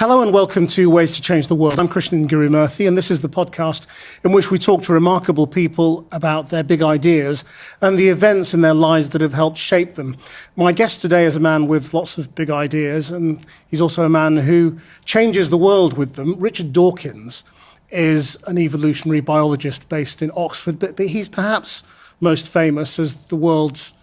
Hello and welcome to Ways to Change the World. I'm Krishnan Gurumurthy, and this is the podcast in which we talk to remarkable people about their big ideas and the events in their lives that have helped shape them. My guest today is a man with lots of big ideas, and he's also a man who changes the world with them. Richard Dawkins is an evolutionary biologist based in Oxford, but he's perhaps most famous as the world's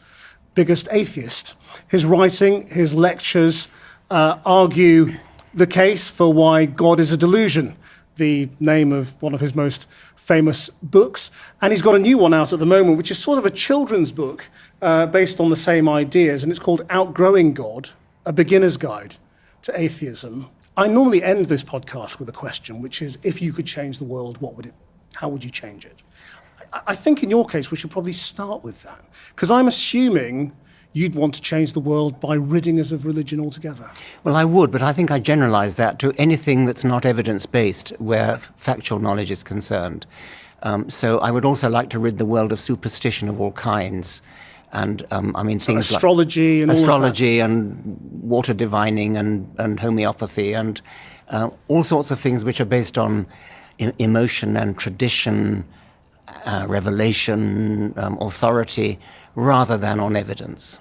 biggest atheist. His writing, his lectures argue the case for why God is a delusion, the name of one of his most famous books. And he's got a new one out at the moment, which is sort of a children's book based on the same ideas, and it's called Outgrowing God, A Beginner's Guide to Atheism. I normally end this podcast with a question, which is, if you could change the world, how would you change it? I think in your case, we should probably start with that, because I'm assuming you'd want to change the world by ridding us of religion altogether. Well, I would, but I think I generalise that to anything that's not evidence-based, where factual knowledge is concerned. So I would also like to rid the world of superstition of all kinds. And things astrology like and astrology and water divining and homeopathy and all sorts of things which are based on emotion and tradition, revelation, authority, rather than on evidence.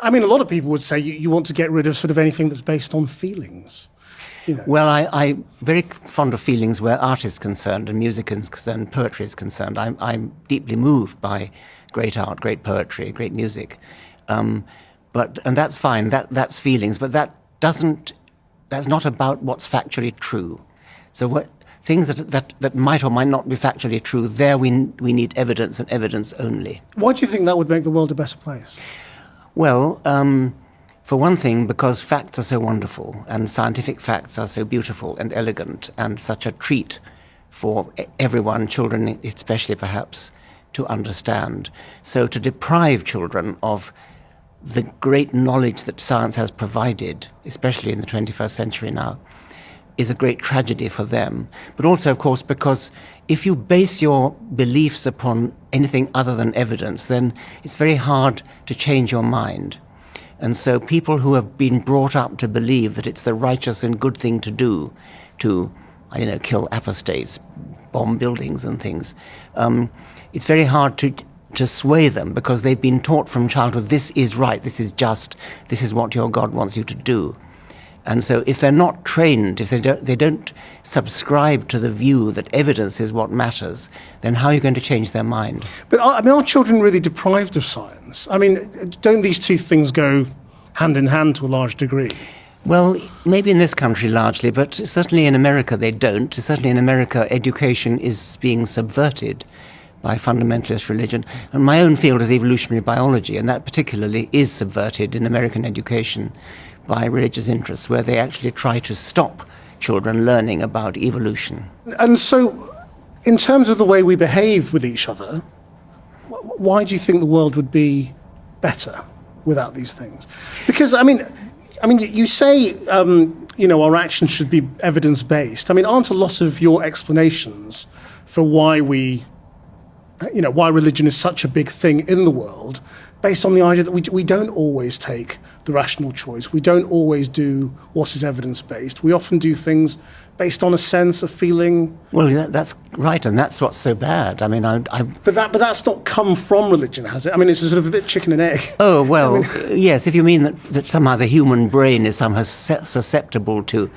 I mean, a lot of people would say you want to get rid of sort of anything that's based on feelings. You know. Well, I'm very fond of feelings where art is concerned and music is concerned, poetry is concerned. I'm deeply moved by great art, great poetry, great music. And that's fine, that's feelings, but that's not about what's factually true. So things that might or might not be factually true, there we need evidence and evidence only. Why do you think that would make the world a better place? Well, for one thing, because facts are so wonderful and scientific facts are so beautiful and elegant and such a treat for everyone, children especially perhaps, to understand. So to deprive children of the great knowledge that science has provided, especially in the 21st century now, is a great tragedy for them. But also, of course, because if you base your beliefs upon anything other than evidence, then it's very hard to change your mind. And so people who have been brought up to believe that it's the righteous and good thing to do, to, kill apostates, bomb buildings and things, it's very hard to sway them, because they've been taught from childhood, this is right, this is just, this is what your God wants you to do. And so if they're not trained, if they don't subscribe to the view that evidence is what matters, then how are you going to change their mind? But are children really deprived of science? I mean, don't these two things go hand in hand to a large degree? Well, maybe in this country largely, but certainly in America they don't. Certainly in America, education is being subverted by fundamentalist religion. And my own field is evolutionary biology, and that particularly is subverted in American education by religious interests, where they actually try to stop children learning about evolution. And so, in terms of the way we behave with each other, why do you think the world would be better without these things? Because, I mean, you say, our actions should be evidence-based. I mean, aren't a lot of your explanations for why why religion is such a big thing in the world based on the idea that we don't always take the rational choice. We don't always do what is evidence-based. We often do things based on a sense, a feeling. Well, that's right, and that's what's so bad. I mean, But that's not come from religion, has it? I mean, it's a sort of a bit chicken and egg. Oh, well, yes, if you mean that somehow the human brain is somehow susceptible to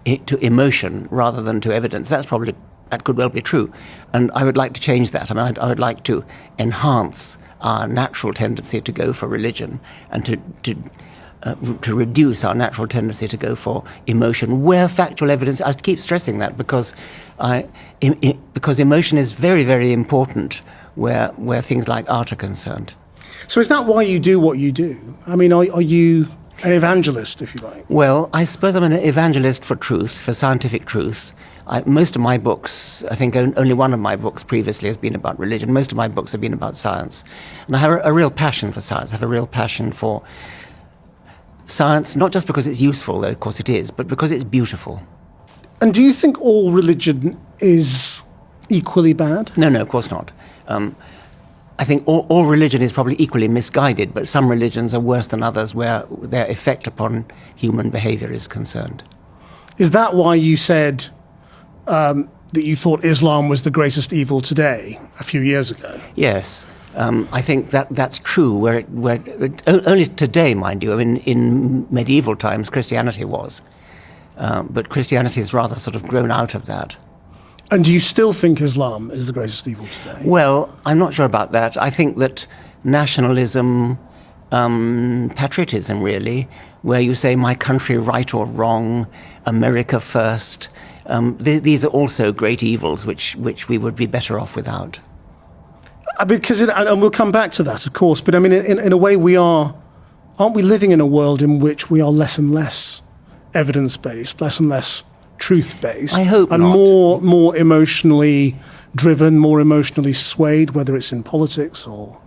emotion rather than to evidence, that could well be true. And I would like to change that. I mean, I would like to enhance our natural tendency to go for religion and to reduce our natural tendency to go for emotion, where factual evidence, I keep stressing that, because emotion is very, very important where things like art are concerned. So is that why you do what you do? I mean, are you an evangelist, if you like? Well, I suppose I'm an evangelist for truth, for scientific truth. Most of my books, I think only one of my books previously has been about religion. Most of my books have been about science. And I have a real passion for science. I have a real passion for science, not just because it's useful, though of course it is, but because it's beautiful. And do you think all religion is equally bad? No, of course not. I think all religion is probably equally misguided, but some religions are worse than others where their effect upon human behavior is concerned. Is that why you said that you thought Islam was the greatest evil today a few years ago? Yes. I think that's true. Only today, mind you. I mean, in medieval times, Christianity was, but Christianity has rather sort of grown out of that. And do you still think Islam is the greatest evil today? Well, I'm not sure about that. I think that nationalism, patriotism, really, where you say my country right or wrong, America first, these are also great evils which we would be better off without. Because and we'll come back to that, of course, but I mean, in a way aren't we living in a world in which we are less and less evidence-based, less and less truth-based? I hope and not. more emotionally driven, more emotionally swayed, whether it's in politics or...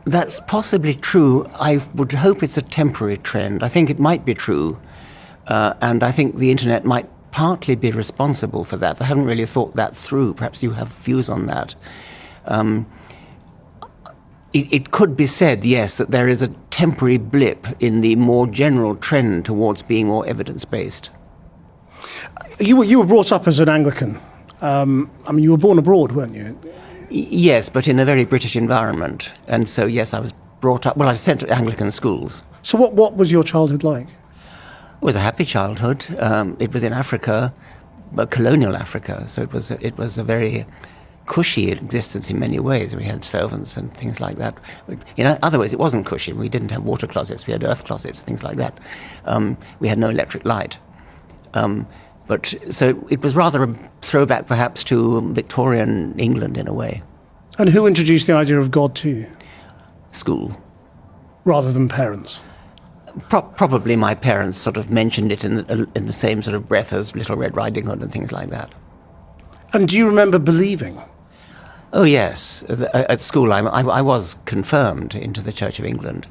That's possibly true. I would hope it's a temporary trend. I think it might be true. And I think the internet might partly be responsible for that. I haven't really thought that through. Perhaps you have views on that. It could be said, yes, that there is a temporary blip in the more general trend towards being more evidence-based. You were brought up as an Anglican. I mean, you were born abroad, weren't you? Yes, but in a very British environment. And so, yes, I was brought up... Well, I was sent to Anglican schools. So what was your childhood like? It was a happy childhood. It was in Africa, colonial Africa. So it was a very cushy existence in many ways. We had servants and things like that. In other ways, it wasn't cushy. We didn't have water closets. We had earth closets, things like that. We had no electric light. But so it was rather a throwback, perhaps, to Victorian England in a way. And who introduced the idea of God to you? School. Rather than parents? Probably my parents sort of mentioned it in the same sort of breath as Little Red Riding Hood and things like that. And do you remember believing? Oh, yes. At school, I was confirmed into the Church of England.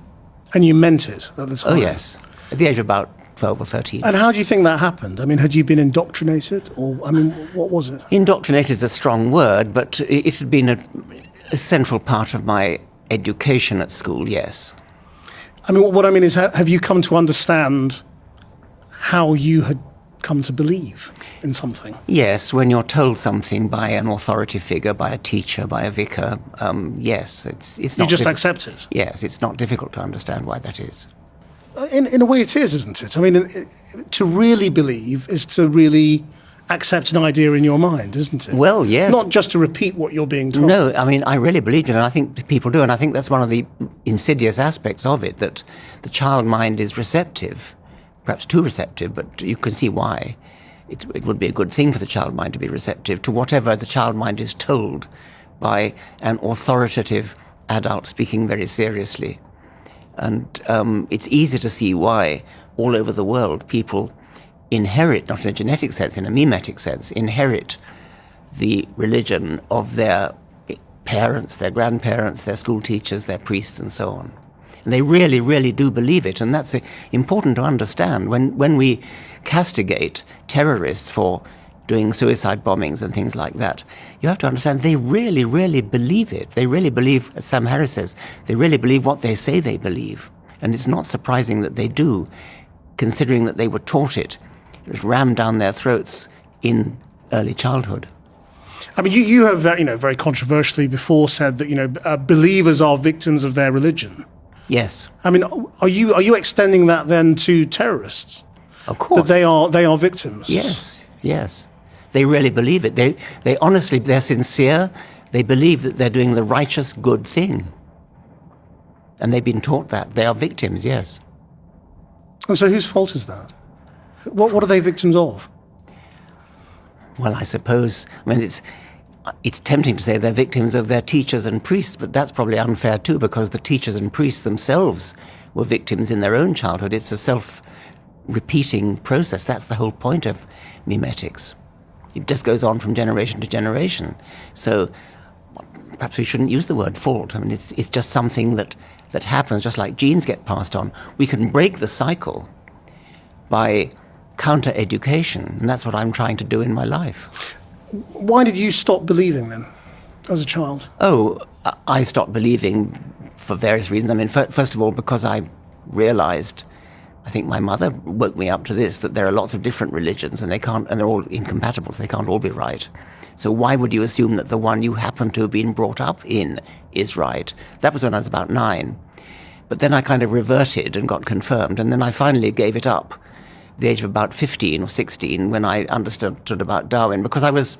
And you meant it at the time? Oh, yes. At the age of about 12 or 13. And how do you think that happened? I mean, had you been indoctrinated? Or, I mean, what was it? Indoctrinated is a strong word, but it had been a central part of my education at school, yes. I mean, what I mean is, have you come to understand how you had come to believe in something? Yes, when you're told something by an authority figure, by a teacher, by a vicar, yes, it's not... You just accept it? Yes, it's not difficult to understand why that is. In a way it is, isn't it? I mean, to really believe is to really accept an idea in your mind, isn't it? Well, yes. Not just to repeat what you're being told. No, I mean, I really believe it, and I think people do, and I think that's one of the insidious aspects of it, that the child mind is receptive, perhaps too receptive, but you can see why. It would be a good thing for the child mind to be receptive to whatever the child mind is told by an authoritative adult speaking very seriously. And it's easy to see why all over the world people inherit, not in a genetic sense, in a mimetic sense, inherit the religion of their parents, their grandparents, their school teachers, their priests, and so on. And they really, really do believe it, and that's important to understand. When we castigate terrorists for doing suicide bombings and things like that, you have to understand they really, really believe it. They really believe, as Sam Harris says, they really believe what they say they believe. And it's not surprising that they do, considering that they were taught it. It was rammed down their throats in early childhood. I mean, you have very controversially before said that believers are victims of their religion. Yes. I mean, are you extending that then to terrorists? Of course. That they are victims. Yes. Yes. They really believe it. They honestly, they're sincere. They believe that they're doing the righteous, good thing. And they've been taught that. They are victims, yes. And so whose fault is that? What are they victims of? Well, I suppose, it's tempting to say they're victims of their teachers and priests, but that's probably unfair too, because the teachers and priests themselves were victims in their own childhood. It's a self-repeating process. That's the whole point of mimetics. It just goes on from generation to generation. So perhaps we shouldn't use the word fault. I mean, it's just something that happens, just like genes get passed on. We can break the cycle by counter-education, and that's what I'm trying to do in my life. Why did you stop believing then, as a child? Oh, I stopped believing for various reasons. I mean, first of all, because I realized I think my mother woke me up to this, that there are lots of different religions and they're all incompatible, so they can't all be right. So why would you assume that the one you happen to have been brought up in is right? That was when I was about 9. But then I kind of reverted and got confirmed, and then I finally gave it up at the age of about 15 or 16 when I understood about Darwin, because I was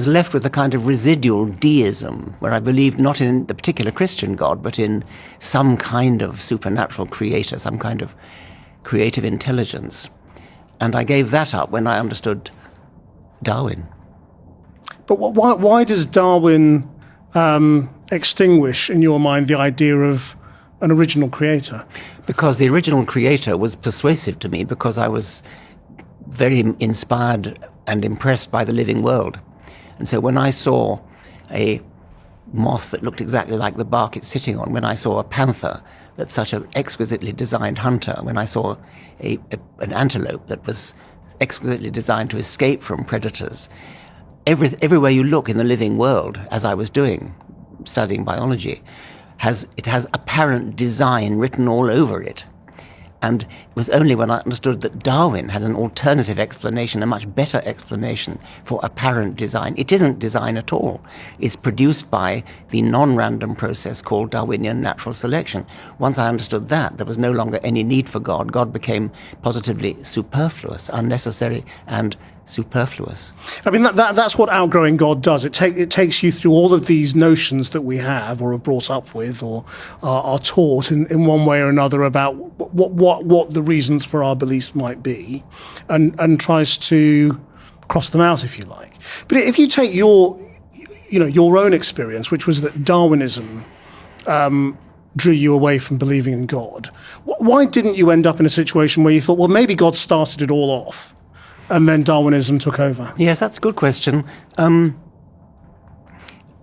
left with a kind of residual deism where I believed not in the particular Christian God, but in some kind of supernatural creator, some kind of creative intelligence. And I gave that up when I understood Darwin. But why does Darwin extinguish, in your mind, the idea of an original creator? Because the original creator was persuasive to me, because I was very inspired and impressed by the living world. And so when I saw a moth that looked exactly like the bark it's sitting on, when I saw a panther that's such an exquisitely designed hunter, when I saw an antelope that was exquisitely designed to escape from predators, everywhere you look in the living world, as I was doing, studying biology, it has apparent design written all over it. And it was only when I understood that Darwin had an alternative explanation, a much better explanation for apparent design. It isn't design at all. It's produced by the non-random process called Darwinian natural selection. Once I understood that, there was no longer any need for God. God became positively superfluous, unnecessary and superfluous. I mean, that's what outgrowing God does. It takes you through all of these notions that we have or are brought up with or are taught in one way or another about what the reasons for our beliefs might be, and tries to cross them out, if you like. But if you take your own experience, which was that Darwinism drew you away from believing in God, why didn't you end up in a situation where you thought, well, maybe God started it all off, and then Darwinism took over? Yes, that's a good question. The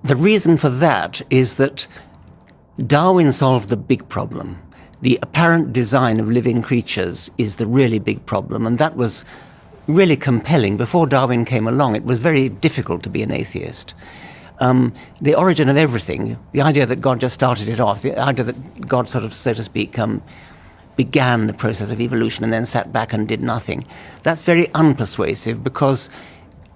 reason for that is that Darwin solved the big problem. The apparent design of living creatures is the really big problem, and that was really compelling. Before Darwin came along, it was very difficult to be an atheist. The origin of everything, the idea that God just started it off, the idea that God sort of, so to speak, began the process of evolution and then sat back and did nothing. That's very unpersuasive, because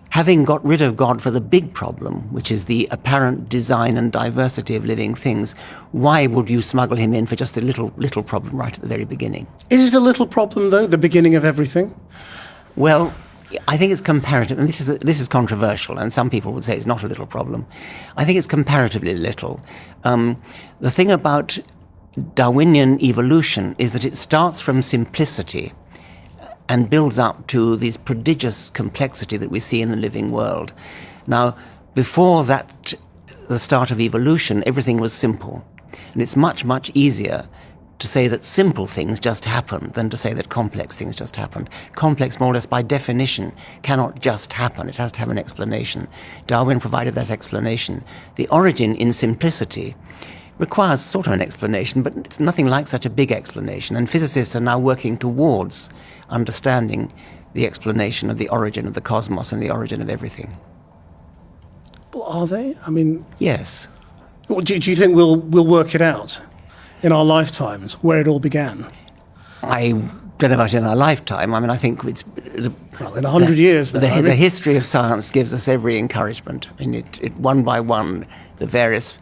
having got rid of God for the big problem, which is the apparent design and diversity of living things, why would you smuggle him in for just a little problem right at the very beginning? Is it a little problem, though, the beginning of everything? Well, I think it's comparative, and this is controversial, and some people would say it's not a little problem. I think it's comparatively little. The thing about Darwinian evolution is that it starts from simplicity and builds up to this prodigious complexity that we see in the living world. Now, before that, the start of evolution, everything was simple. And it's much, much easier to say that simple things just happen than to say that complex things just happened. Complex, more or less by definition, cannot just happen. It has to have an explanation. Darwin provided that explanation. The origin in simplicity requires sort of an explanation, but it's nothing like such a big explanation. And physicists are now working towards understanding the explanation of the origin of the cosmos and the origin of everything. Well, are they? I mean... Yes. Do you think we'll work it out in our lifetimes, where it all began? I don't know about in our lifetime. I mean, I think it's... Well, in 100 years, then. The history of science gives us every encouragement. I mean, it one by one, the various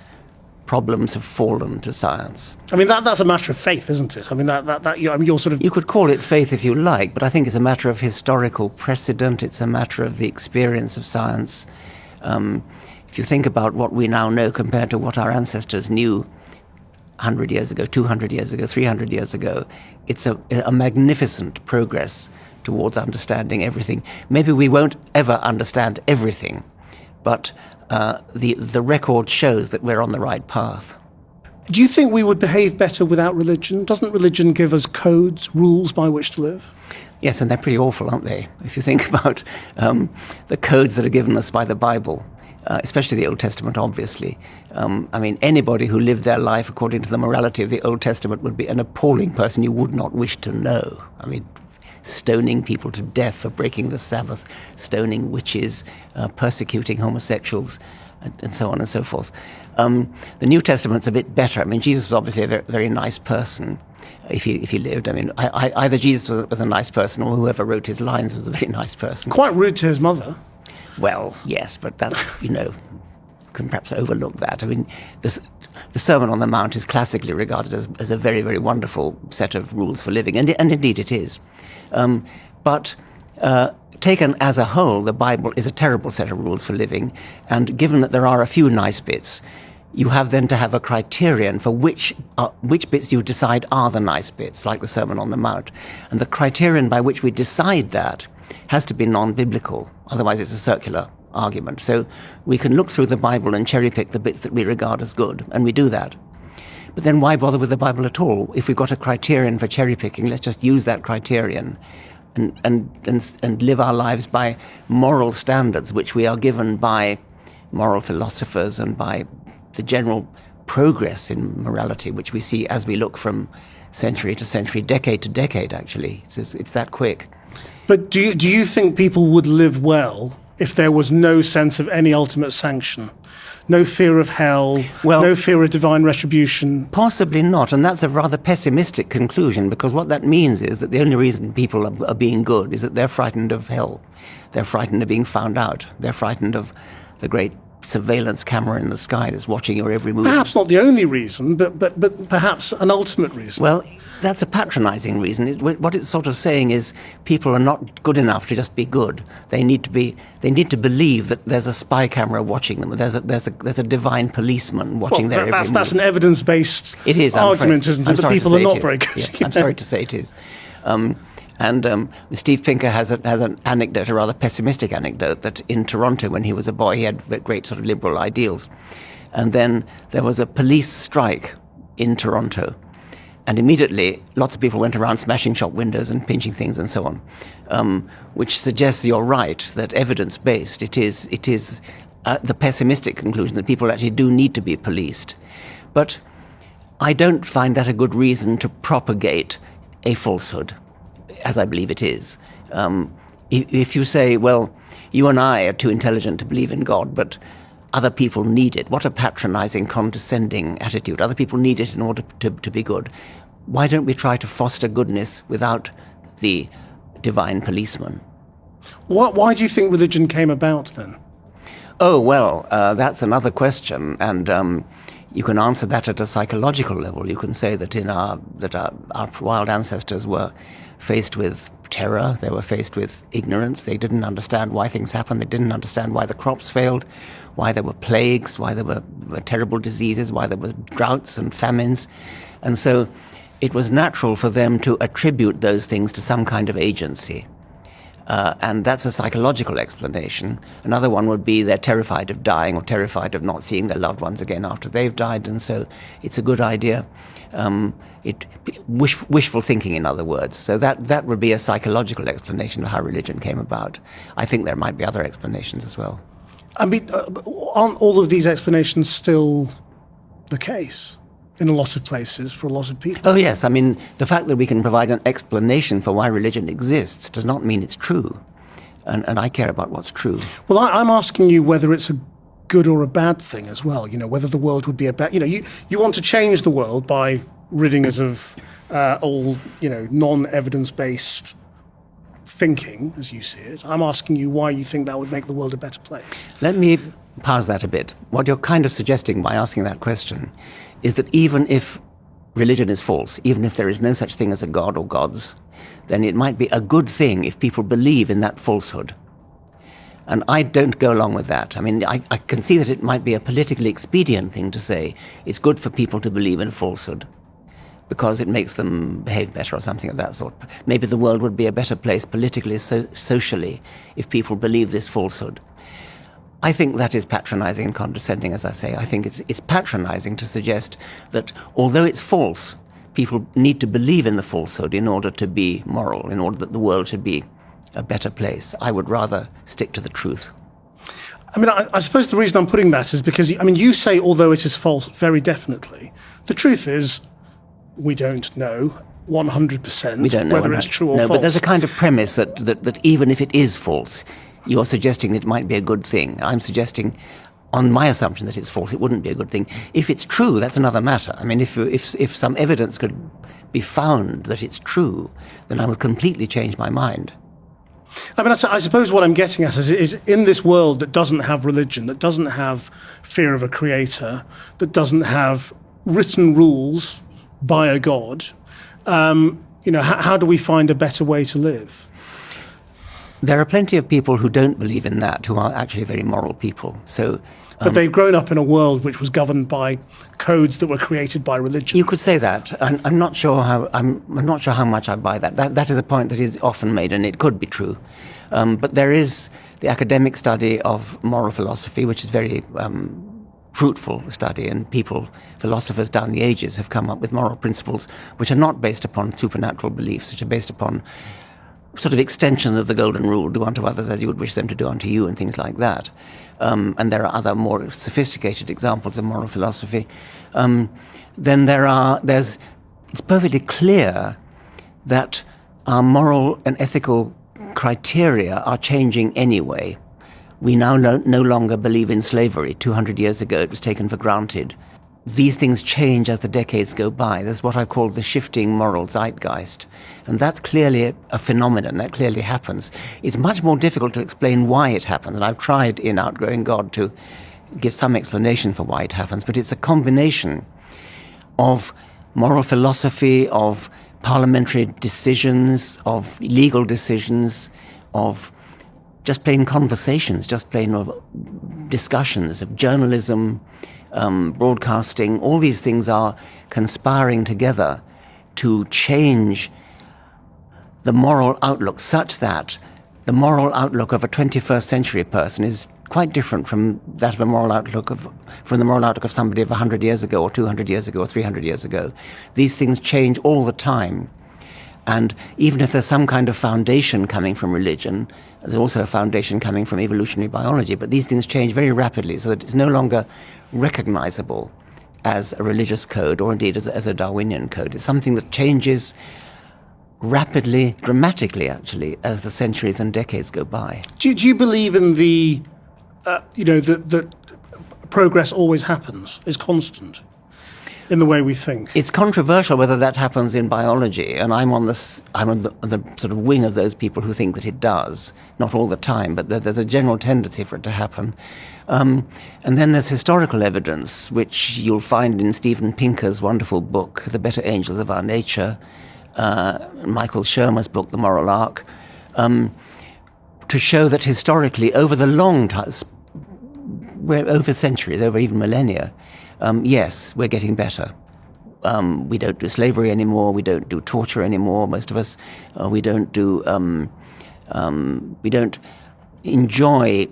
problems have fallen to science. I mean, that's a matter of faith, isn't it? I mean, you're sort of... You could call it faith if you like, but I think it's a matter of historical precedent. It's a matter of the experience of science. If you think about what we now know compared to what our ancestors knew 100 years ago, 200 years ago, 300 years ago, it's a magnificent progress towards understanding everything. Maybe we won't ever understand everything, but the record shows that we're on the right path. Do you think we would behave better without religion? Doesn't religion give us codes, rules by which to live? Yes, and they're pretty awful, aren't they? If you think about the codes that are given us by the Bible, especially the Old Testament, obviously. I mean, anybody who lived their life according to the morality of the Old Testament would be an appalling person you would not wish to know. I mean, stoning people to death for breaking the Sabbath, stoning witches, persecuting homosexuals, and so on and so forth. The New Testament's a bit better. I mean, Jesus was obviously a very, very nice person, if he lived. I mean, either Jesus was a nice person, or whoever wrote his lines was a very nice person. Quite rude to his mother. Well, yes, but that, can perhaps overlook that. I mean, the Sermon on the Mount is classically regarded as a very, very wonderful set of rules for living, and indeed it is. But taken as a whole, the Bible is a terrible set of rules for living, and given that there are a few nice bits, you have then to have a criterion for which bits you decide are the nice bits, like the Sermon on the Mount. And the criterion by which we decide that has to be non-biblical, otherwise it's a circular argument. So we can look through the Bible and cherry-pick the bits that we regard as good, and we do that. But then why bother with the Bible at all? If we've got a criterion for cherry-picking, let's just use that criterion and live our lives by moral standards, which we are given by moral philosophers and by the general progress in morality, which we see as we look from century to century, decade to decade, actually. It's that quick. But do you think people would live well if there was no sense of any ultimate sanction? No fear of hell, no fear of divine retribution? Possibly not, and that's a rather pessimistic conclusion, because what that means is that the only reason people are being good is that they're frightened of hell. They're frightened of being found out. They're frightened of the great surveillance camera in the sky that's watching your every move. Perhaps not the only reason, but perhaps an ultimate reason. Well, that's a patronizing reason. What it's sort of saying is people are not good enough to just be good. They need to believe that there's a spy camera watching them. There's a divine policeman watching their every move. That's an evidence-based argument, isn't it? But people are not very good. Yeah, I'm sorry to say it is. Steve Pinker has an anecdote, a rather pessimistic anecdote, that in Toronto when he was a boy he had great sort of liberal ideals. And then there was a police strike in Toronto. And immediately, lots of people went around smashing shop windows and pinching things and so on, which suggests you're right, that evidence-based, it is the pessimistic conclusion that people actually do need to be policed. But I don't find that a good reason to propagate a falsehood, as I believe it is. If you say, well, you and I are too intelligent to believe in God, but other people need it. What a patronizing, condescending attitude. Other people need it in order to be good. Why don't we try to foster goodness without the divine policeman? Why do you think religion came about then? Oh, well, that's another question. And you can answer that at a psychological level. You can say that our wild ancestors were faced with terror. They were faced with ignorance. They didn't understand why things happened. They didn't understand why the crops failed, why there were plagues, why there were terrible diseases, why there were droughts and famines. And so it was natural for them to attribute those things to some kind of agency. And that's a psychological explanation. Another one would be they're terrified of dying or terrified of not seeing their loved ones again after they've died, and so it's a good idea. Wishful thinking, in other words. So that would be a psychological explanation of how religion came about. I think there might be other explanations as well. I mean, aren't all of these explanations still the case in a lot of places for a lot of people? Oh, yes. I mean, the fact that we can provide an explanation for why religion exists does not mean it's true. And I care about what's true. Well, I'm asking you whether it's a good or a bad thing as well, whether the world would be a bad... You want to change the world by ridding us of all, non-evidence-based thinking, as you see it. I'm asking you why you think that would make the world a better place. Let me parse that a bit. What you're kind of suggesting by asking that question is that even if religion is false, even if there is no such thing as a god or gods, then it might be a good thing if people believe in that falsehood. And I don't go along with that. I mean, I can see that it might be a politically expedient thing to say it's good for people to believe in a falsehood because it makes them behave better or something of that sort. Maybe the world would be a better place politically, socially, if people believe this falsehood. I think that is patronizing and condescending, as I say. I think it's patronizing to suggest that although it's false, people need to believe in the falsehood in order to be moral, in order that the world should be a better place. I would rather stick to the truth. I mean, I suppose the reason I'm putting that is because, you say although it is false very definitely. The truth is we don't know 100% whether it's true or false. No, but there's a kind of premise that even if it is false, you're suggesting that it might be a good thing. I'm suggesting, on my assumption that it's false, it wouldn't be a good thing. If it's true, that's another matter. I mean, if some evidence could be found that it's true, then I would completely change my mind. I mean, I suppose what I'm getting at is in this world that doesn't have religion, that doesn't have fear of a creator, that doesn't have written rules by a god, how do we find a better way to live? There are plenty of people who don't believe in that, who are actually very moral people. But they've grown up in a world which was governed by codes that were created by religion. You could say that. I'm not sure how much I buy that. That is a point that is often made, and it could be true. But there is the academic study of moral philosophy, which is very fruitful study, and philosophers down the ages have come up with moral principles which are not based upon supernatural beliefs, which are based upon sort of extensions of the golden rule: do unto others as you would wish them to do unto you, and things like that. And there are other more sophisticated examples of moral philosophy. Then it's perfectly clear that our moral and ethical criteria are changing anyway. We now no longer believe in slavery. 200 years ago, it was taken for granted. These things change as the decades go by. There's what I call the shifting moral zeitgeist. And that's clearly a phenomenon. That clearly happens. It's much more difficult to explain why it happens. And I've tried in Outgrowing God to give some explanation for why it happens. But it's a combination of moral philosophy, of parliamentary decisions, of legal decisions, of just plain conversations, just plain discussions, of journalism, broadcasting. All these things are conspiring together to change the moral outlook, such that the moral outlook of a 21st century person is quite different from that of the moral outlook of somebody of 100 years ago, or 200 years ago, or 300 years ago. These things change all the time. And even if there's some kind of foundation coming from religion, there's also a foundation coming from evolutionary biology. But these things change very rapidly, so that it's no longer recognizable as a religious code, or indeed as a Darwinian code. It's something that changes rapidly, dramatically, actually, as the centuries and decades go by. Do you believe in that progress always happens, is constant in the way we think? It's controversial whether that happens in biology, and I'm on the sort of wing of those people who think that it does. Not all the time, but there's a general tendency for it to happen. And then there's historical evidence, which you'll find in Steven Pinker's wonderful book, The Better Angels of Our Nature, Michael Shermer's book, The Moral Arc, to show that historically, over the long time, over centuries, over even millennia, yes, we're getting better. We don't do slavery anymore. We don't do torture anymore. Most of us, we don't enjoy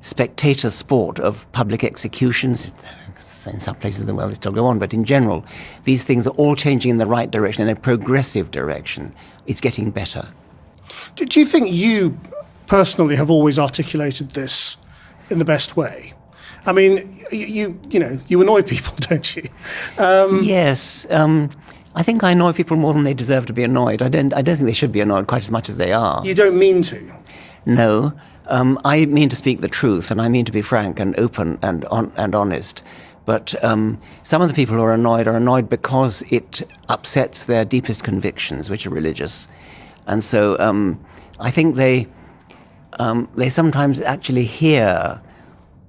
spectator sport of public executions. In some places in the world they still go on, but in general, these things are all changing in the right direction, in a progressive direction. It's getting better. Do you think you personally have always articulated this in the best way? I mean, you annoy people, don't you? Yes. I think I annoy people more than they deserve to be annoyed. I don't think they should be annoyed quite as much as they are. You don't mean to? No. I mean to speak the truth, and I mean to be frank and open and honest. But some of the people who are annoyed because it upsets their deepest convictions, which are religious. And so I think they sometimes actually hear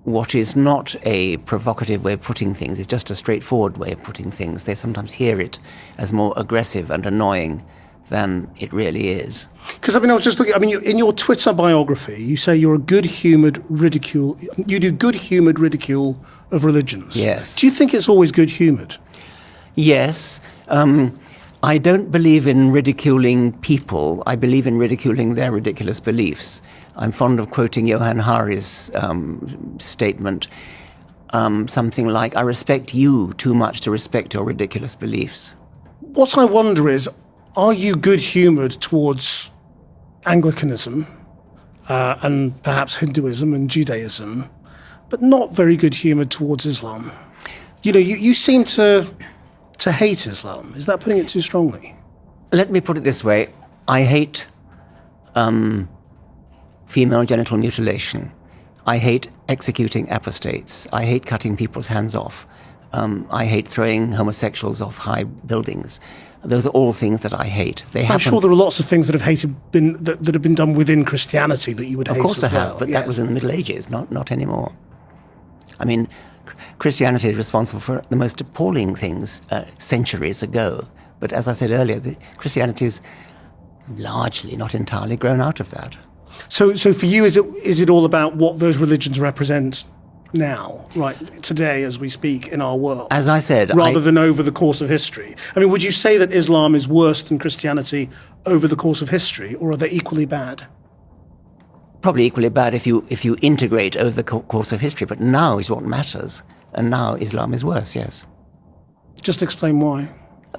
what is not a provocative way of putting things, it's just a straightforward way of putting things. They sometimes hear it as more aggressive and annoying than it really is. Because, I was just looking, in your Twitter biography, you say you're a good-humoured ridicule, you do good-humoured ridicule of religions. Yes. Do you think it's always good-humoured? Yes. I don't believe in ridiculing people. I believe in ridiculing their ridiculous beliefs. I'm fond of quoting Johann Hari's statement, something like, I respect you too much to respect your ridiculous beliefs. What I wonder is, are you good-humoured towards Anglicanism and perhaps Hinduism and Judaism, but not very good-humoured towards Islam? You seem to hate Islam. Is that putting it too strongly? Let me put it this way. I hate female genital mutilation. I hate executing apostates. I hate cutting people's hands off. I hate throwing homosexuals off high buildings. Those are all things that I hate. I'm sure there are lots of things that have been done within Christianity that you would hate. Of course as there well. have, but Yes. that was in the Middle Ages, not anymore. I mean, Christianity is responsible for the most appalling things centuries ago. But as I said earlier, Christianity is largely, not entirely, grown out of that. So for you, is it all about what those religions represent now, right, today as we speak in our world? As I said, rather than over the course of history. I mean, would you say that Islam is worse than Christianity over the course of history, or are they equally bad? Probably equally bad if you integrate over the course of history. But now is what matters, and now Islam is worse. Yes. Just explain why.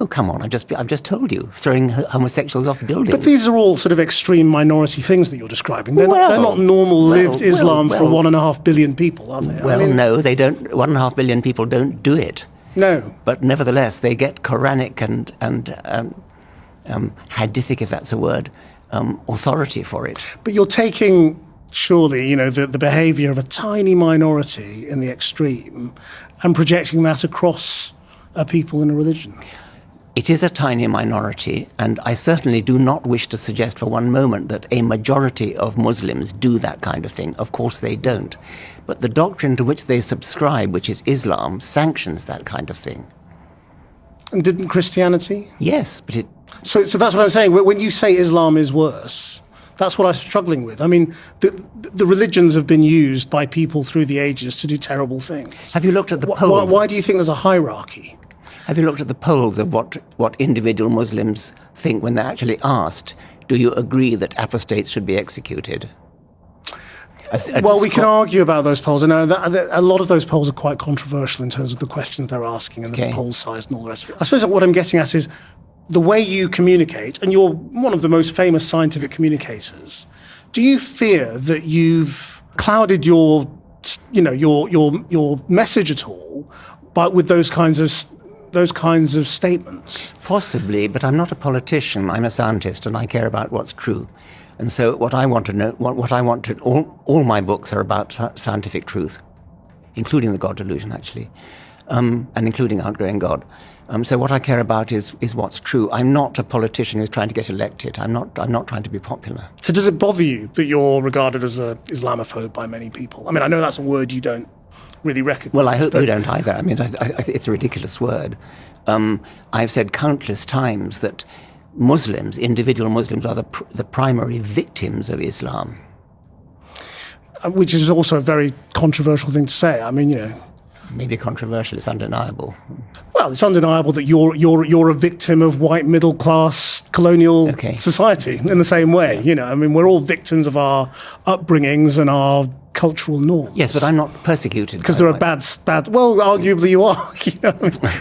Oh, come on! I've just told you, throwing homosexuals off buildings. But these are all sort of extreme minority things that you're describing. They're not normal lived Islam for 1.5 billion people, are they? Well, no, they don't. 1.5 billion people don't do it. No. But nevertheless, they get Quranic and hadithic, if that's a word, authority for it. But you're taking, surely, the behaviour of a tiny minority in the extreme and projecting that across a people in a religion. It is a tiny minority, and I certainly do not wish to suggest for one moment that a majority of Muslims do that kind of thing. Of course they don't. But the doctrine to which they subscribe, which is Islam, sanctions that kind of thing. And didn't Christianity? Yes, but it... So that's what I'm saying. When you say Islam is worse, that's what I'm struggling with. I mean, the religions have been used by people through the ages to do terrible things. Have you looked at the polls? Why do you think there's a hierarchy? Have you looked at the polls of what individual Muslims think when they're actually asked, do you agree that apostates should be executed? Well, we can argue about those polls. I know that a lot of those polls are quite controversial in terms of the questions they're asking and the poll size and all the rest of it. I suppose what I'm getting at is the way you communicate, and you're one of the most famous scientific communicators. Do you fear that you've clouded your message at all, but with those kinds of statements? Possibly, but I'm not a politician. I'm a scientist, and I care about what's true. And so what I want to know, all my books are about scientific truth, including the God delusion, actually, and including outgrowing God. So what I care about is what's true. I'm not a politician who's trying to get elected. I'm not trying to be popular. So does it bother you that you're regarded as an Islamophobe by many people? I mean, I know that's a word you don't really recognize. Well, I hope you don't either. I mean, it's a ridiculous word. I've said countless times that Muslims, individual Muslims, are the primary victims of Islam. Which is also a very controversial thing to say. I mean, Maybe controversial, it's undeniable. Well, it's undeniable that you're a victim of white middle class colonial society in the same way. I mean, we're all victims of our upbringings and our cultural norms. Yes, but I'm not persecuted. Because there are bad. Well, arguably you are.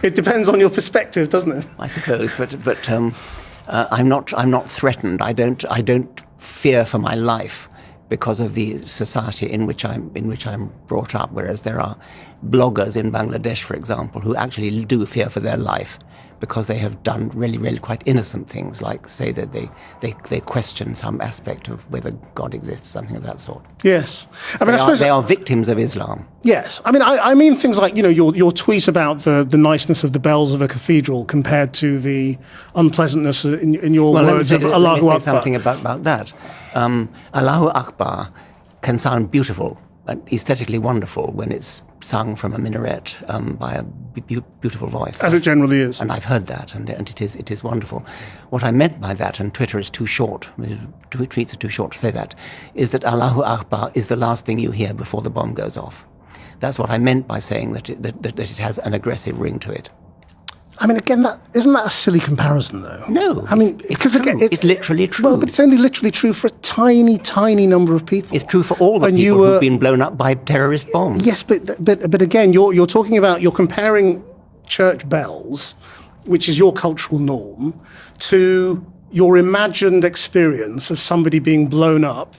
It depends on your perspective, doesn't it? I suppose, but I'm not threatened. I don't fear for my life because of the society in which I'm brought up. Whereas there are bloggers in Bangladesh, for example, who actually do fear for their life because they have done really, really quite innocent things, like say that they question some aspect of whether God exists, something of that sort. Yes, I mean, I suppose they are victims of Islam. Yes, I mean things like your tweet about the niceness of the bells of a cathedral compared to the unpleasantness in your words of Allahu Akbar. Let me say something about that. Allahu Akbar can sound beautiful and aesthetically wonderful when it's sung from a minaret by a beautiful voice. As it generally is. And I've heard that, and it is wonderful. What I meant by that, and Twitter is too short, tweets are too short to say that, is that Allahu Akbar is the last thing you hear before the bomb goes off. That's what I meant by saying that it has an aggressive ring to it. I mean, again, isn't that a silly comparison, though? No, I mean, it's true. Again, it's literally true. Well, but it's only literally true for a tiny, tiny number of people. It's true for all the people who've been blown up by terrorist bombs. Yes, but again, you're talking about, you're comparing church bells, which is your cultural norm, to your imagined experience of somebody being blown up,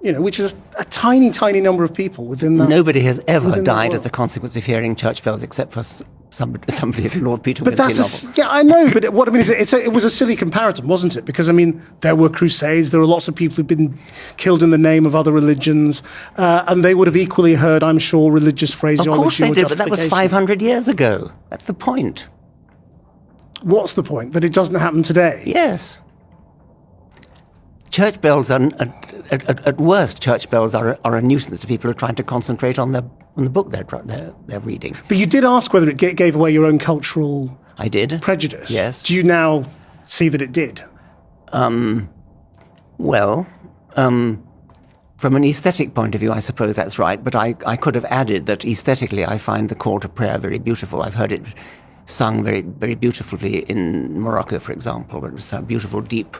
which is a tiny, tiny number of people within that. Nobody has ever died as a consequence of hearing church bells, except for somebody at Lord Peter But Wimsey that's novel. yeah, I know. But what I mean is, it was a silly comparison, wasn't it? Because I mean, there were crusades. There were lots of people who'd been killed in the name of other religions, and they would have equally heard, I'm sure, religious phraseology. Of course they or did, but that was justification. 500 years ago. That's the point. What's the point? That it doesn't happen today? Yes. Church bells are, at worst, church bells are a nuisance to people who are trying to concentrate on the book they're reading. But you did ask whether it gave away your own cultural I did. prejudice. Yes. Do you now see that it did? Well, from an aesthetic point of view, I suppose that's right, but I could have added that aesthetically I find the call to prayer very beautiful. I've heard it sung very, very beautifully in Morocco, for example. It was a beautiful, deep,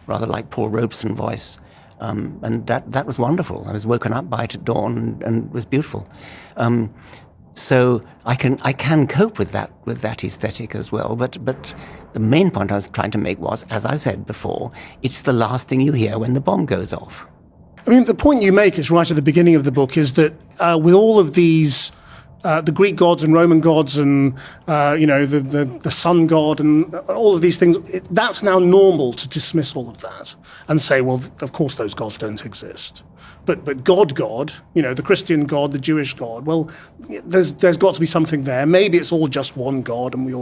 rather like Paul Robeson voice. And that was wonderful. I was woken up by it at dawn and it was beautiful. So I can cope with that aesthetic as well. But the main point I was trying to make was, as I said before, it's the last thing you hear when the bomb goes off. I mean, the point you make is right at the beginning of the book is that with all of these, the Greek gods and Roman gods and, the sun god and all of these things, that's now normal to dismiss all of that and say, well, of course those gods don't exist. But God, the Christian God, the Jewish God, well, there's got to be something there. Maybe it's all just one God and we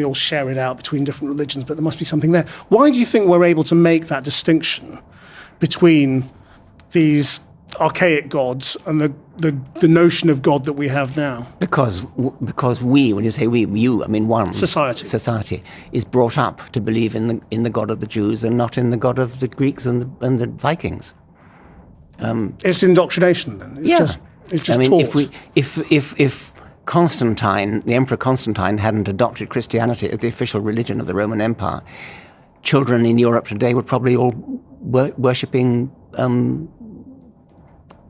all share it out between different religions, but there must be something there. Why do you think we're able to make that distinction between these archaic gods and the notion of God that we have now? Because we, when you say we, you, I mean one. Society is brought up to believe in the God of the Jews and not in the God of the Greeks and the Vikings. It's indoctrination then. It's just I mean, taught. if Constantine, the Emperor Constantine, hadn't adopted Christianity as the official religion of the Roman Empire, children in Europe today would probably all worshipping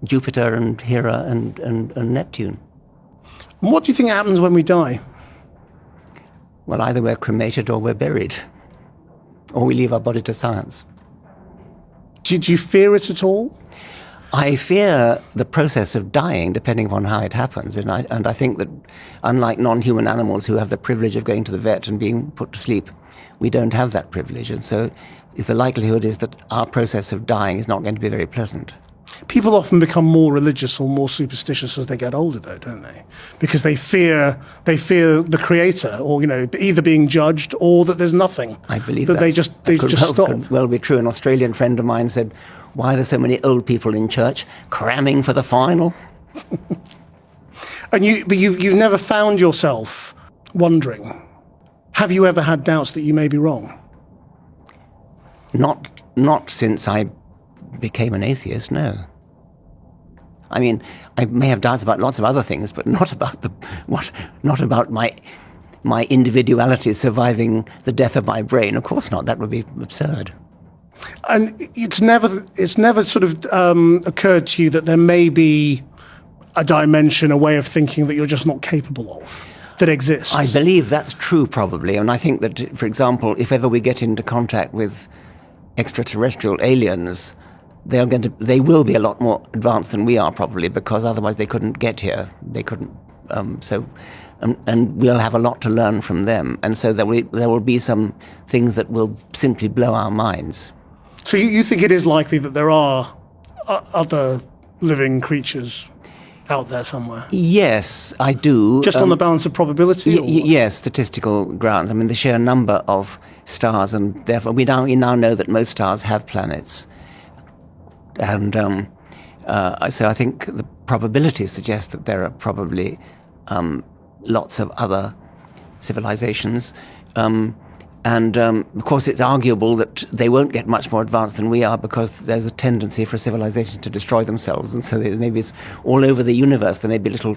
Jupiter and Hera and Neptune. And what do you think happens when we die? Well, either we're cremated or we're buried, or we leave our body to science. Did you fear it at all? I fear the process of dying, depending upon how it happens. And I think that, unlike non-human animals who have the privilege of going to the vet and being put to sleep, we don't have that privilege. And so the likelihood is that our process of dying is not going to be very pleasant. People often become more religious or more superstitious as they get older, though, don't they? Because they fear the Creator, or either being judged or that there's nothing. I believe that they just stop. Could well be true. An Australian friend of mine said, "Why are there so many old people in church cramming for the final?" And you've never found yourself wondering. Have you ever had doubts that you may be wrong? Not since I became an atheist, no. I mean, I may have doubts about lots of other things, but not about my individuality surviving the death of my brain. Of course not. That would be absurd. And it's never sort of occurred to you that there may be a dimension, a way of thinking that you're just not capable of, that exists? I believe that's true, probably. And I think that, for example, if ever we get into contact with extraterrestrial aliens, they will be a lot more advanced than we are, probably, because otherwise they couldn't get here. They couldn't. And we'll have a lot to learn from them. And so there will be some things that will simply blow our minds. So you think it is likely that there are other living creatures out there somewhere? Yes, I do. Just on the balance of probability? Yes, statistical grounds. I mean, the sheer number of stars, and therefore we now know that most stars have planets. And so I think the probability suggests that there are probably lots of other civilizations. And of course, it's arguable that they won't get much more advanced than we are, because there's a tendency for civilizations to destroy themselves. And so maybe all over the universe, there may be little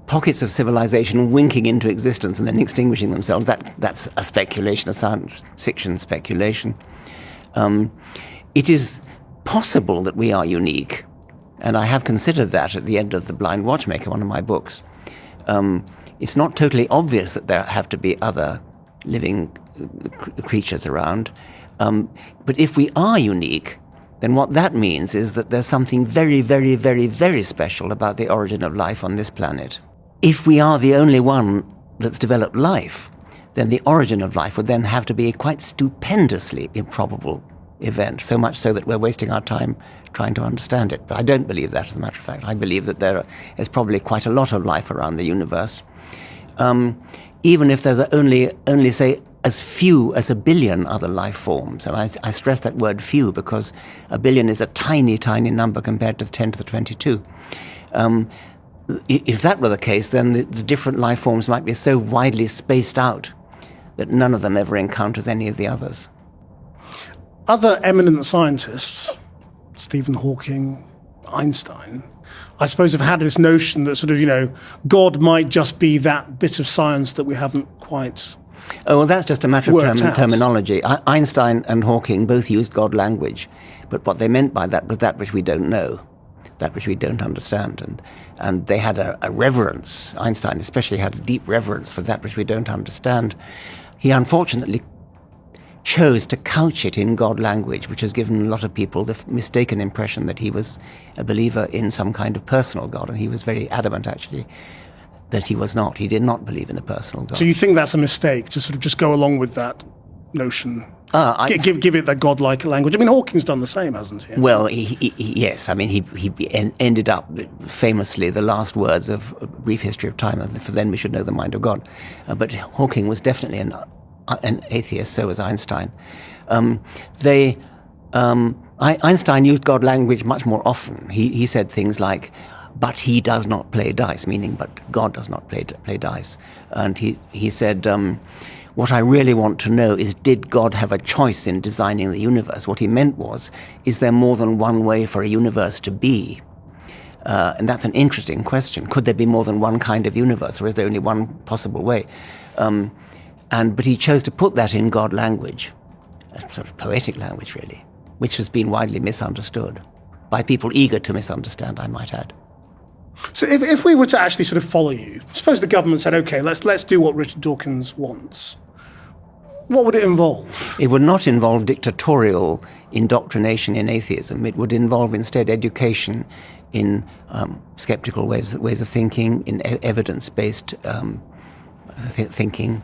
pockets of civilization winking into existence and then extinguishing themselves. That's a speculation, a science fiction speculation. It is possible that we are unique, and I have considered that at the end of The Blind Watchmaker, one of my books. It's not totally obvious that there have to be other living creatures around. But if we are unique, then what that means is that there's something very, very, very, very special about the origin of life on this planet. If we are the only one that's developed life, then the origin of life would then have to be a quite stupendously improbable event, so much so that we're wasting our time trying to understand it. But I don't believe that, as a matter of fact. I believe that there is probably quite a lot of life around the universe. Even if there's only say, as few as 1 billion other life forms. And I stress that word few because 1 billion is a tiny, tiny number compared to 10 to the 22. If that were the case, then the different life forms might be so widely spaced out that none of them ever encounters any of the others. Other eminent scientists, Stephen Hawking, Einstein, I suppose have had this notion that sort of, God might just be that bit of science that we haven't quite. Oh, well, that's just a matter of terminology. Einstein and Hawking both used God language, but what they meant by that was that which we don't know, that which we don't understand. And they had a reverence. Einstein especially had a deep reverence for that which we don't understand. He unfortunately chose to couch it in God language, which has given a lot of people the mistaken impression that he was a believer in some kind of personal God, and he was very adamant, actually, that he was not. He did not believe in a personal God. So you think that's a mistake, to sort of just go along with that notion? Give it that God-like language. I mean, Hawking's done the same, hasn't he? Well, yes. I mean, he ended up famously the last words of A Brief History of Time, and for then we should know the mind of God. But Hawking was definitely an atheist, so was Einstein. Einstein used God language much more often. He said things like, but he does not play dice, meaning, but God does not play dice. And he said, what I really want to know is, did God have a choice in designing the universe? What he meant was, is there more than one way for a universe to be? And that's an interesting question. Could there be more than one kind of universe, or is there only one possible way? But he chose to put that in God language, a sort of poetic language, really, which has been widely misunderstood by people eager to misunderstand, I might add. So if we were to actually sort of follow you, suppose the government said, OK, let's do what Richard Dawkins wants, what would it involve? It would not involve dictatorial indoctrination in atheism. It would involve instead education in skeptical ways of thinking, in evidence-based thinking,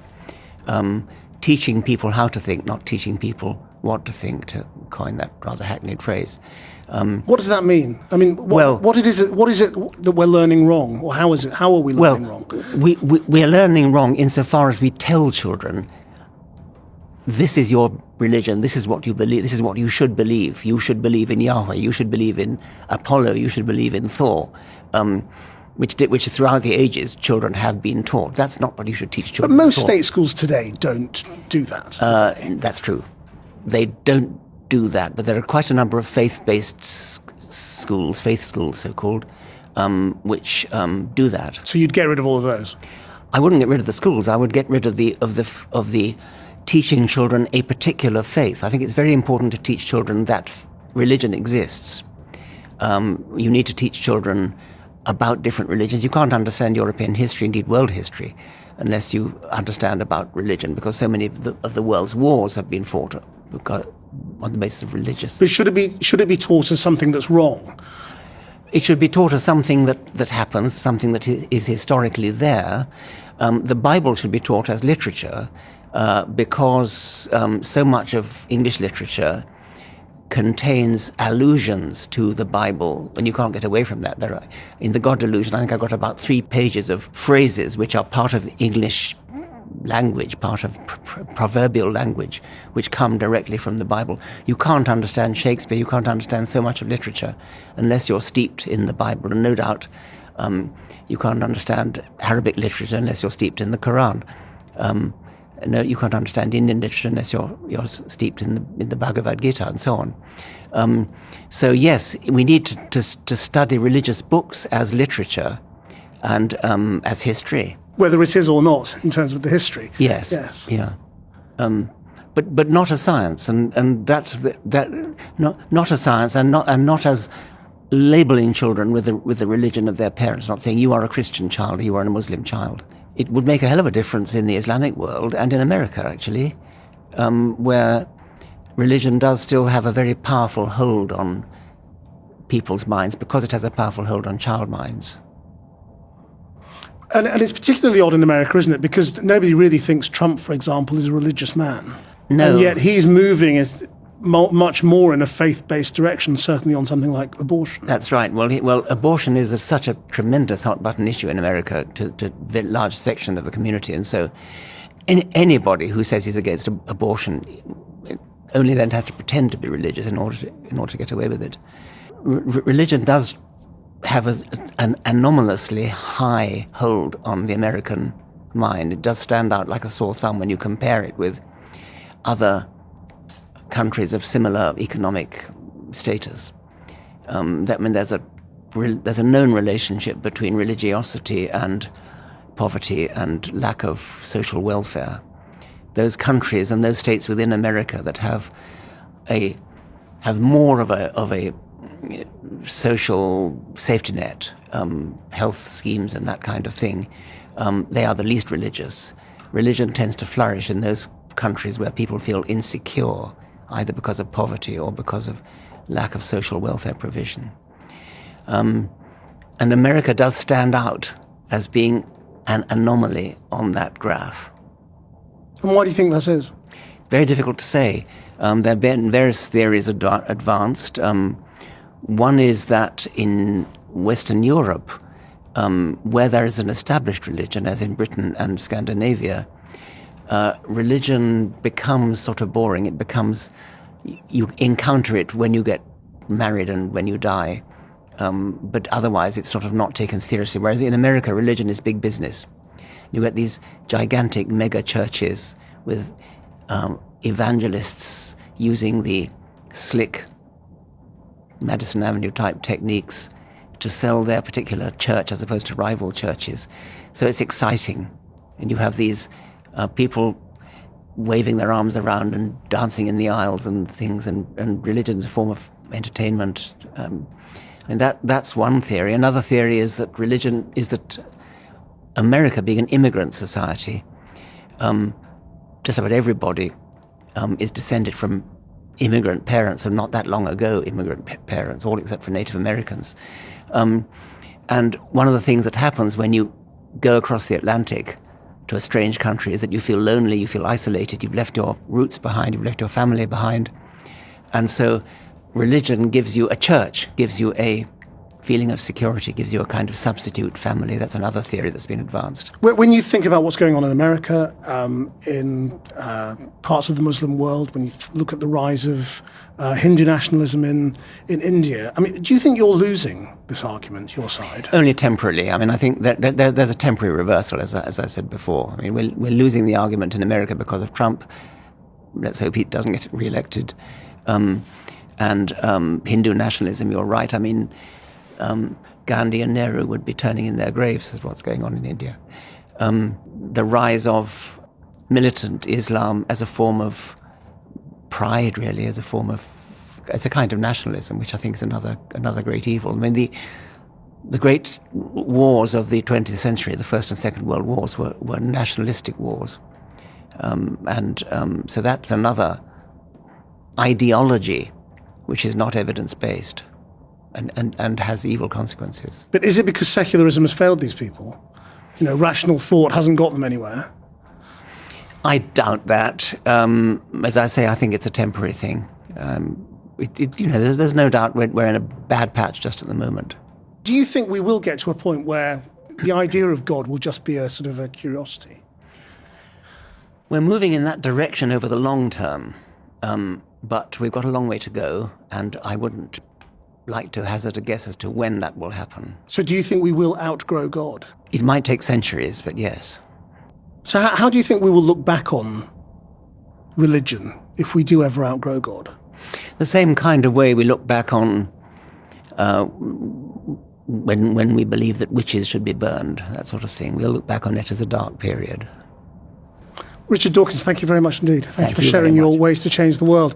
teaching people how to think, not teaching people what to think, to coin that rather hackneyed phrase. What does that mean? I mean, what is it that we're learning wrong, or how are we learning wrong? We are learning wrong insofar as we tell children, this is your religion, this is what you believe, this is what you should believe. You should believe in Yahweh, you should believe in Apollo, you should believe in Thor, which throughout the ages children have been taught. That's not what you should teach children. But most state schools today don't do that. That's true. They don't do that, but there are quite a number of faith-based schools, faith schools so-called, which do that. So you'd get rid of all of those? I wouldn't get rid of the schools. I would get rid of the teaching children a particular faith. I think it's very important to teach children that religion exists. You need to teach children about different religions. You can't understand European history, indeed world history, unless you understand about religion, because so many of the world's wars have been fought on the basis of religious. But should it be taught as something that's wrong? It should be taught as something that happens, something that is historically there. The Bible should be taught as literature, because so much of English literature contains allusions to the Bible, and you can't get away from that. In The God Delusion, I think I got about 3 pages of phrases which are part of English language, part of proverbial language, which come directly from the Bible. You can't understand Shakespeare, you can't understand so much of literature unless you're steeped in the Bible, and no doubt you can't understand Arabic literature unless you're steeped in the Quran. No, you can't understand Indian literature unless you're steeped in the Bhagavad Gita and so on. So yes, we need to study religious books as literature and as history. Whether it is or not, in terms of the history. Yes. Yeah. But not as science, and that's not as science, and not as labeling children with the religion of their parents. Not saying you are a Christian child, or you are a Muslim child. It would make a hell of a difference in the Islamic world and in America, actually, where religion does still have a very powerful hold on people's minds because it has a powerful hold on child minds. And it's particularly odd in America, isn't it? Because nobody really thinks Trump, for example, is a religious man. No. And yet he's moving much more in a faith-based direction, certainly on something like abortion. That's right. Well, abortion is such a tremendous hot-button issue in America to a very large section of the community. And so anybody who says he's against abortion only then has to pretend to be religious in order to get away with it. Religion does have an anomalously high hold on the American mind. It does stand out like a sore thumb when you compare it with other countries of similar economic status. There's a known relationship between religiosity and poverty and lack of social welfare. Those countries and those states within America that have more of a social safety net, health schemes and that kind of thing, they are the least religious. Religion tends to flourish in those countries where people feel insecure, either because of poverty or because of lack of social welfare provision. And America does stand out as being an anomaly on that graph. And why do you think that is? Very difficult to say. There have been various theories advanced. One is that in Western Europe, where there is an established religion, as in Britain and Scandinavia, religion becomes sort of boring. It becomes, you encounter it when you get married and when you die, but otherwise it's sort of not taken seriously. Whereas in America, religion is big business. You get these gigantic mega churches with evangelists using the slick Madison Avenue type techniques to sell their particular church as opposed to rival churches. So it's exciting. And you have these people waving their arms around and dancing in the aisles and things, and religion is a form of entertainment. And that's one theory. Another theory is that religion is that America, being an immigrant society, just about everybody is descended from immigrant parents, and not that long ago immigrant parents, all except for Native Americans. And one of the things that happens when you go across the Atlantic to a strange country is that you feel lonely, you feel isolated, you've left your roots behind, you've left your family behind. And so religion gives you a church, gives you a feeling of security, gives you a kind of substitute family. That's another theory that's been advanced. When you think about what's going on in America, in parts of the Muslim world, when you look at the rise of Hindu nationalism in India, I mean, do you think you're losing this argument, your side? Only temporarily. I mean, I think that there's a temporary reversal, as I said before. I mean, we're losing the argument in America because of Trump. Let's hope he doesn't get re-elected. And Hindu nationalism, you're right. I mean, Gandhi and Nehru would be turning in their graves as what's going on in India. The rise of militant Islam as a form of pride, really, as a kind of nationalism, which I think is another great evil. I mean, the great wars of the 20th century, the First and Second World Wars, were nationalistic wars. So that's another ideology which is not evidence-based and has evil consequences. But is it because secularism has failed these people? You know, rational thought hasn't got them anywhere? I doubt that. As I say, I think it's a temporary thing. There's no doubt we're in a bad patch just at the moment. Do you think we will get to a point where the idea of God will just be a sort of a curiosity? We're moving in that direction over the long term, but we've got a long way to go, and I wouldn't like to hazard a guess as to when that will happen. So do you think we will outgrow God? It might take centuries, but yes. So how do you think we will look back on religion if we do ever outgrow God? The same kind of way we look back on when we believe that witches should be burned, that sort of thing. We'll look back on it as a dark period. Ríčרד Dawkins, thank you very much indeed. Thank you for you sharing very your much. ways to change the world.